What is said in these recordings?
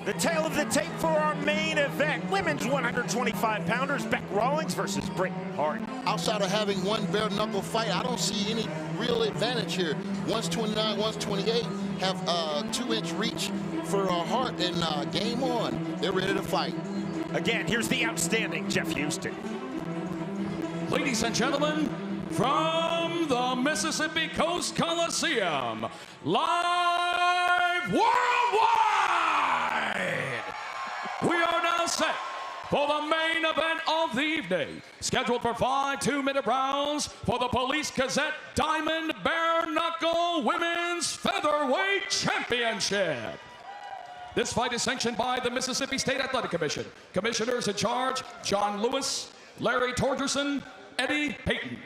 The tail of the tape for our main event. Women's 125-pounders, Beck Rawlings versus Britain Hart. Outside of having one bare-knuckle fight, I don't see any real advantage here. One's 29, one's 28, have a 2-inch reach for Hart, and game on. They're ready to fight. Again, here's the outstanding Jeff Houston. Ladies and gentlemen, from the Mississippi Coast Coliseum, live worldwide, we are now set for the main event of the evening, scheduled for 5 2-minute rounds for the Police Gazette Diamond Bare Knuckle Women's Featherweight Championship. This fight is sanctioned by the Mississippi State Athletic Commission. Commissioners in charge, John Lewis, Larry Torgerson, Eddie Payton.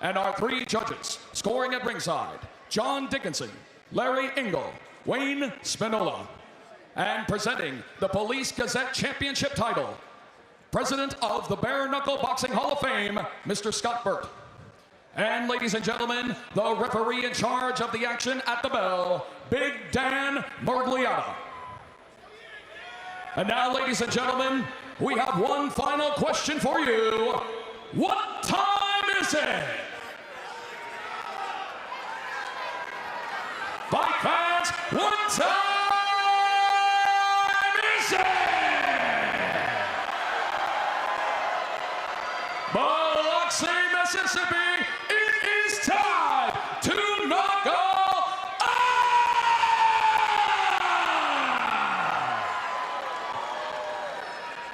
And our 3 judges, scoring at ringside, John Dickinson, Larry Engel, Wayne Spinola. And presenting the Police Gazette Championship title, President of the Bare Knuckle Boxing Hall of Fame, Mr. Scott Burt. And ladies and gentlemen, the referee in charge of the action at the bell, Big Dan Murgliata. And now, ladies and gentlemen, we have one final question for you. What time is it? Fight fans, what time is it? Biloxi, Mississippi, it is time to knock out.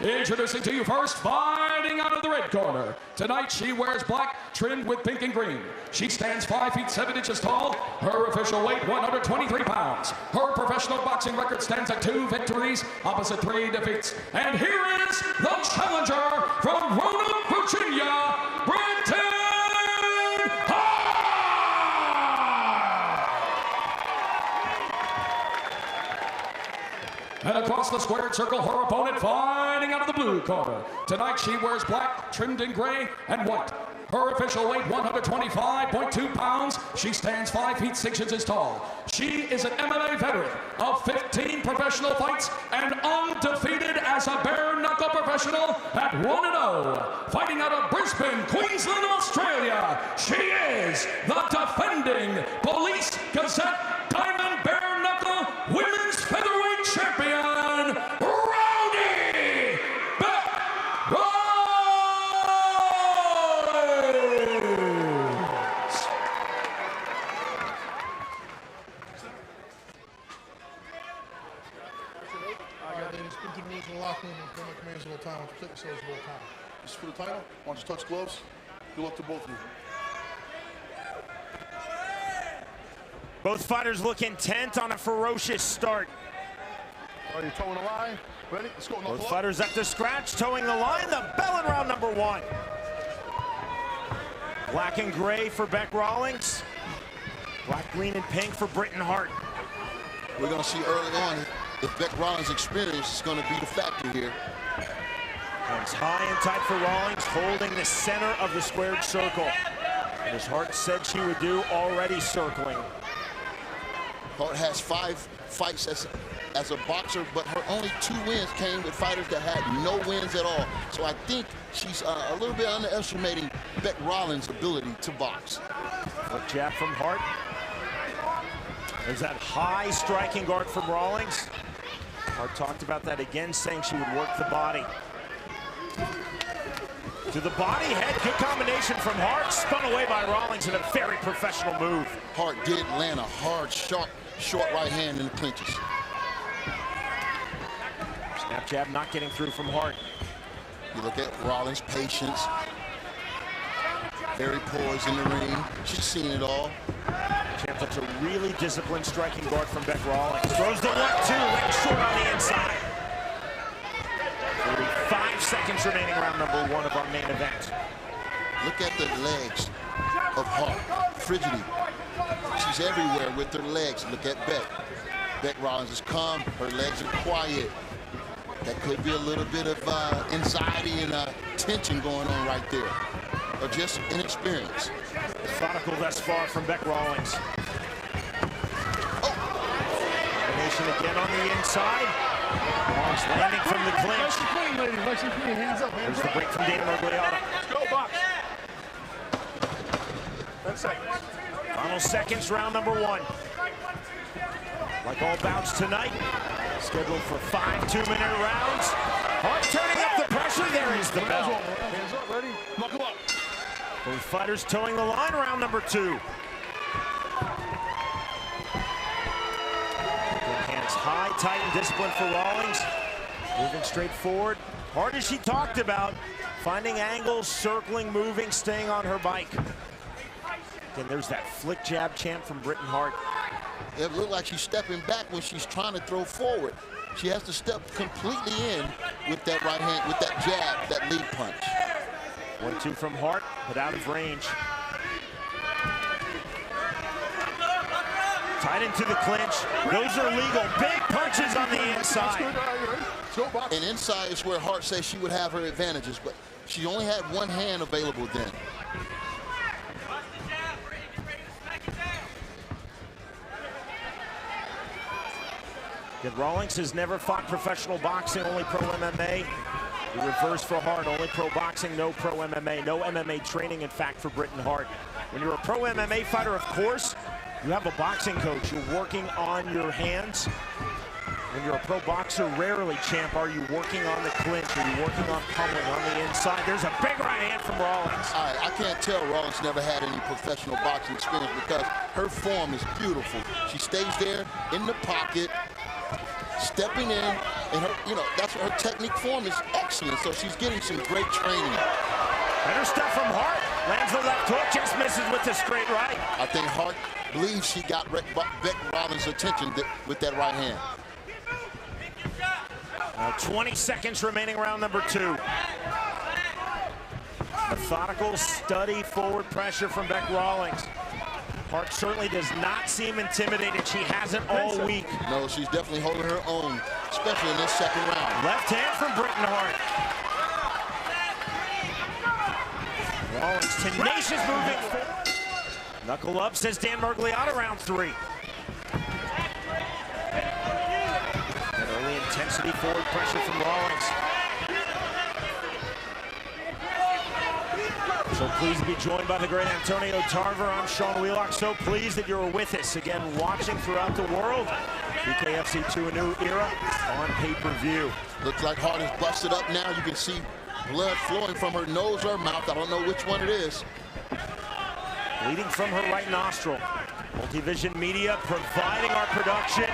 Introducing to you first, fighting out of the red corner. Tonight she wears black, trimmed with pink and green. She stands 5 feet 7 inches tall. Her official weight, 123 pounds. Her professional boxing record stands at 2 victories, opposite 3 defeats. And here is the challenger from Roanoke, Virginia, Britain Hart! And across the squared circle, her opponent fighting out of the blue corner. Tonight she wears black, trimmed in gray and white. Her official weight, 125.2 pounds. She stands 5 feet 6 inches tall. She is an MMA veteran of 15 professional fights and undefeated as a bare-knuckle professional at 1-0. Fighting out of Brisbane, Queensland, Australia, she is the defending Police Gazette Diamond Bare Knuckle Women's Featherweight Champion, Rowdy Beck Rawlings. Ladies, speak to the rules in the locker room and come up commands a little time. Why don't you take yourselves a little time? This is for the title. Why don't you touch gloves? Good luck to both of you. Both fighters look intent on a ferocious start. Are you towing the line? Ready? Let's go. Both fighters up to scratch, towing the line. The bell in round number 1. Black and gray for Beck Rawlings. Black, green, and pink for Britain Hart. We're going to see early on if Beck Rawlings' experience is going to be the factor here. Hands high and tight for Rawlings, holding the center of the squared circle. And as Hart said she would do, already circling. Hart has 5 fights as a boxer, but her only 2 wins came with fighters that had no wins at all. So I think she's a little bit underestimating Beck Rawlings' ability to box. A jab from Hart. There's that high striking guard from Rawlings. Hart talked about that again, saying she would work the body. To the body, head, good combination from Hart, spun away by Rawlings in a very professional move. Hart did land a hard, short right hand in the clinches. Snap jab not getting through from Hart. You look at Rawlings' patience. Very poised in the ring. She's seen it all. Champ, that's a really disciplined striking guard from Beck Rawlings. Throws the 1-2, leg short on the inside. 45 seconds remaining, round number 1 of our main event. Look at the legs of Hart. Frigidity. She's everywhere with her legs. Look at Beck. Beck Rawlings is calm. Her legs are quiet. That could be a little bit of anxiety and tension going on right there. Or just inexperience. Methodical thus far from Beck Rawlings. Oh! Combination again on the inside. Rawlings landing from the clinch. Nice and clean, lady. Nice and clean. Hands up, hands There's the up. break from Dan Mergliotta. Let's go, box. 10 seconds. Final seconds, round number 1. Like all bouts tonight, scheduled for 5 2-minute rounds. Hart turning up the pressure. There is the bell. Hands up, ready? Knuckle up. Both fighters towing the line, round number 2. Good hands high, tight, and disciplined for Rawlings. Moving straight forward. Hard as she talked about, finding angles, circling, moving, staying on her bike. Again, there's that flick jab chant from Britain Hart. It looked like she's stepping back when she's trying to throw forward. She has to step completely in with that right hand, with that jab, that lead punch. 1-2 from Hart, but out of range. Tied into the clinch. Those are legal. Big punches on the inside. Let's go, box. And inside is where Hart says she would have her advantages, but she only had one hand available then. Yet Rawlings has never fought professional boxing, only pro MMA. The reverse for Hart, only pro boxing, no pro MMA. No MMA training, in fact, for Britain Hart. When you're a pro MMA fighter, of course, you have a boxing coach. You're working on your hands. When you're a pro boxer, rarely, champ, are you working on the clinch. Are you working on pummeling on the inside? There's a big right hand from Rawlings. I can't tell Rawlings never had any professional boxing experience because her form is beautiful. She stays there in the pocket, stepping in, and her, that's her technique form is excellent. So she's getting some great training. Better stuff from Hart. Lands the left hook, just misses with the straight right. I think Hart believes she got Beck Rawlings' attention with that right hand. Now 20 seconds remaining, round number 2. Methodical, steady forward pressure from Beck Rawlings. Hart certainly does not seem intimidated. She hasn't all week. No, she's definitely holding her own, especially in this second round. Left hand from Britain Hart. Rawlings tenacious moving forward. Knuckle up, says Dan Mergliotta, round 3. And early intensity forward pressure from Rawlings. So pleased to be joined by the great Antonio Tarver. I'm Sean Wheelock. So pleased that you're with us again, watching throughout the world. BKFC to a new era on pay-per-view. Looks like Hart is busted up now. You can see blood flowing from her nose or mouth. I don't know which one it is. Bleeding from her right nostril. Multivision Media providing our production.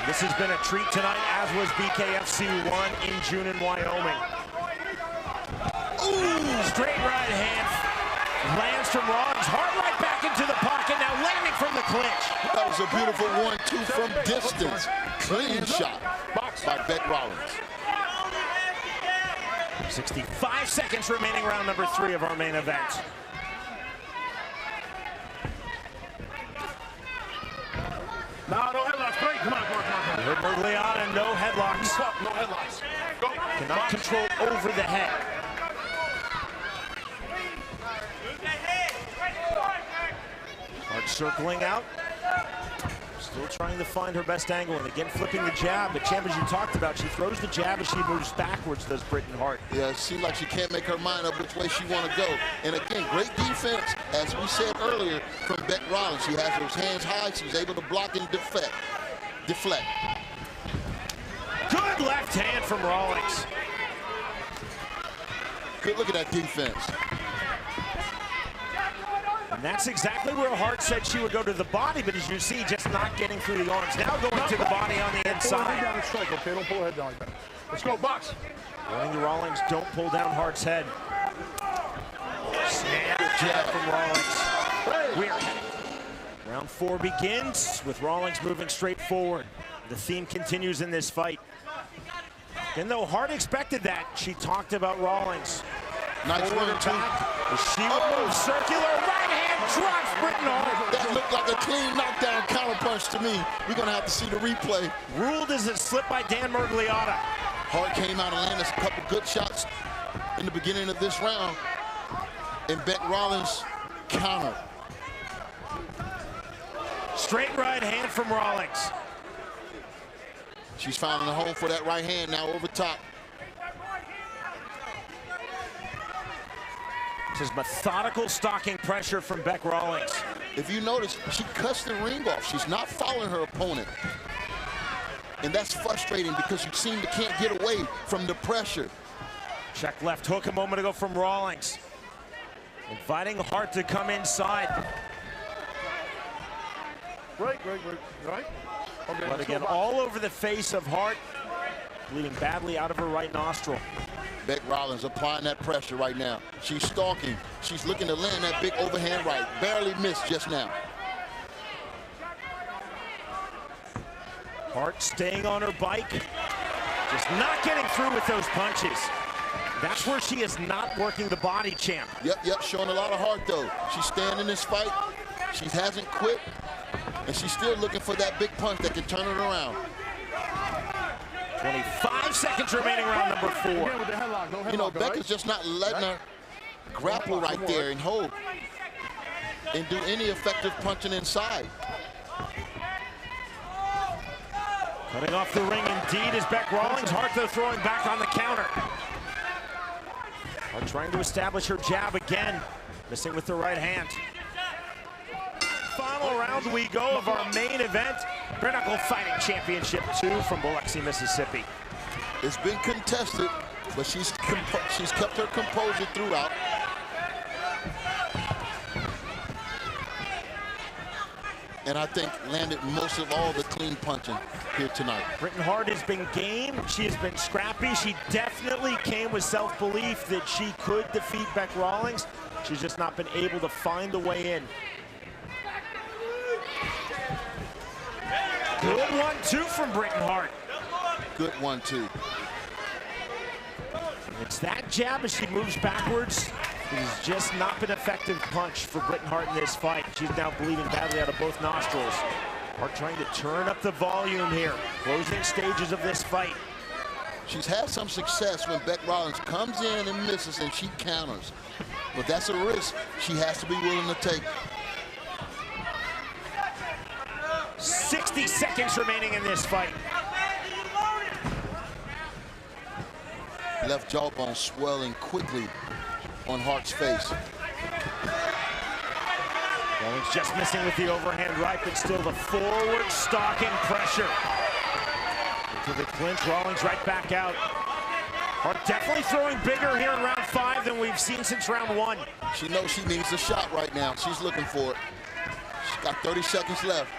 This has been a treat tonight, as was BKFC 1 in June in Wyoming. Ooh, straight right hand lands from Rawlings. Hart right back into the pocket, now landing from the clinch. That was a beautiful 1-2 from distance. Clean shot by Beck Rawlings. 65 seconds remaining, round number 3 of our main event. No headlocks. Great. Come on. We heard Mergliotta, no headlocks. No headlocks. Go. Cannot control over the head. Hart circling out. Still trying to find her best angle, and again flipping the jab. But champ, as you talked about, she throws the jab as she moves backwards, does Britain Hart. Yeah, it seems like she can't make her mind up which way she want to go. And again, great defense, as we said earlier, from Beck Rawlings. She has those hands high. She's able to block and deflect. Good left hand from Rawlings. Good look at that defense. And that's exactly where Hart said she would go to the body, but as you see, just not getting through the arms. Now going to the body on the Pull her head inside. down and strike, okay? Don't pull her head down like that. Let's go, box. Warning the Rawlings, don't pull down Hart's head. Snap jab from Rawlings. Weird. Round 4 begins with Rawlings moving straight forward. The theme continues in this fight. And though Hart expected that, she talked about Rawlings. Nice Forward run, too. back. She would move circular. Right hand drops Britain Hart. That looked like a clean knockdown counterpunch to me. We're going to have to see the replay. Ruled as a slip by Dan Mergliotta. Hart came out and landed a couple good shots in the beginning of this round. And Beck Rawlings countered. Straight right hand from Rawlings. She's finding a home for that right hand now over top. This is methodical stalking pressure from Bec Rawlings. If you notice, she cuts the ring off. She's not following her opponent. And that's frustrating because you seem to can't get away from the pressure. Check left hook a moment ago from Rawlings. Inviting Hart to come inside. Right. Okay, But again, all over the face of Hart, bleeding badly out of her right nostril. Bec Rawlings applying that pressure right now. She's stalking. She's looking to land that big overhand right. Barely missed just now. Hart staying on her bike, just not getting through with those punches. That's where she is not working the body, champ. Yep, showing a lot of heart though. She's staying in this fight. She hasn't quit, and she's still looking for that big punch that can turn it around. 25 seconds remaining, round number 4. Again with the headlock. No headlock, You know, all Bec right? is just not letting her grapple right there and hold and do any effective punching inside. Cutting off the ring indeed is Bec Rawlings. Hart though throwing back on the counter. Hart trying to establish her jab again, missing with the right hand. Final round we go of our main event, Bare Knuckle Fighting Championship 2 from Biloxi, Mississippi. It's been contested, but she's kept her composure throughout. And I think landed most of all the clean punching here tonight. Britain Hart has been game. She has been scrappy. She definitely came with self-belief that she could defeat Bec Rawlings. She's just not been able to find the way in. Good 1-2 from Britain Hart. Good 1-2. It's that jab as she moves backwards. It has just not been an effective punch for Britain Hart in this fight. She's now bleeding badly out of both nostrils. Hart trying to turn up the volume here. Closing stages of this fight. She's had some success when Bec Rawlings comes in and misses and she counters. But that's a risk she has to be willing to take. 60 seconds remaining in this fight. Left jawbone swelling quickly on Hart's face. Rawlings just missing with the overhand right, but still the forward stalking pressure. Into the clinch, Rawlings right back out. Hart definitely throwing bigger here in round 5 than we've seen since round 1. She knows she needs a shot right now. She's looking for it. She's got 30 seconds left.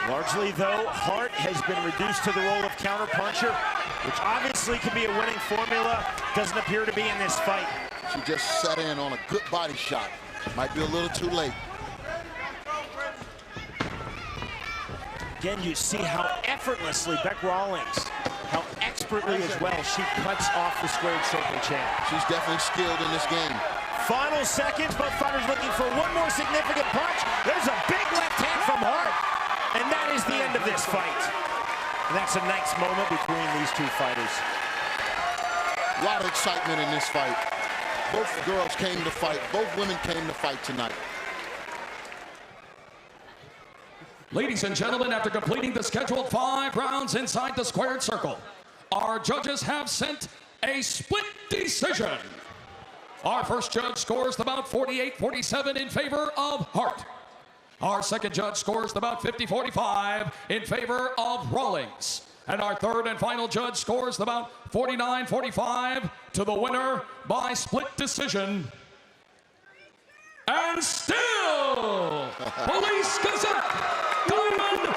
Largely, though, Hart has been reduced to the role of counterpuncher, which obviously can be a winning formula. Doesn't appear to be in this fight. She just sat in on a good body shot. Might be a little too late. Again, you see how effortlessly Bec Rawlings, how expertly as well she cuts off the squared circle champ. She's definitely skilled in this game. Final seconds, both fighters looking for one more significant punch. There's a big left hand from Hart. And that is the end of this fight. And that's a nice moment between these two fighters. A lot of excitement in this fight. Both girls came to fight. Both women came to fight tonight. Ladies and gentlemen, after completing the scheduled 5 rounds inside the squared circle, our judges have sent a split decision. Our first judge scores the bout 48-47 in favor of Hart. Our second judge scores the bout 50-45 in favor of Rawlings. And our third and final judge scores the bout 49-45 to the winner by split decision. And still, Police Gazette, Diamond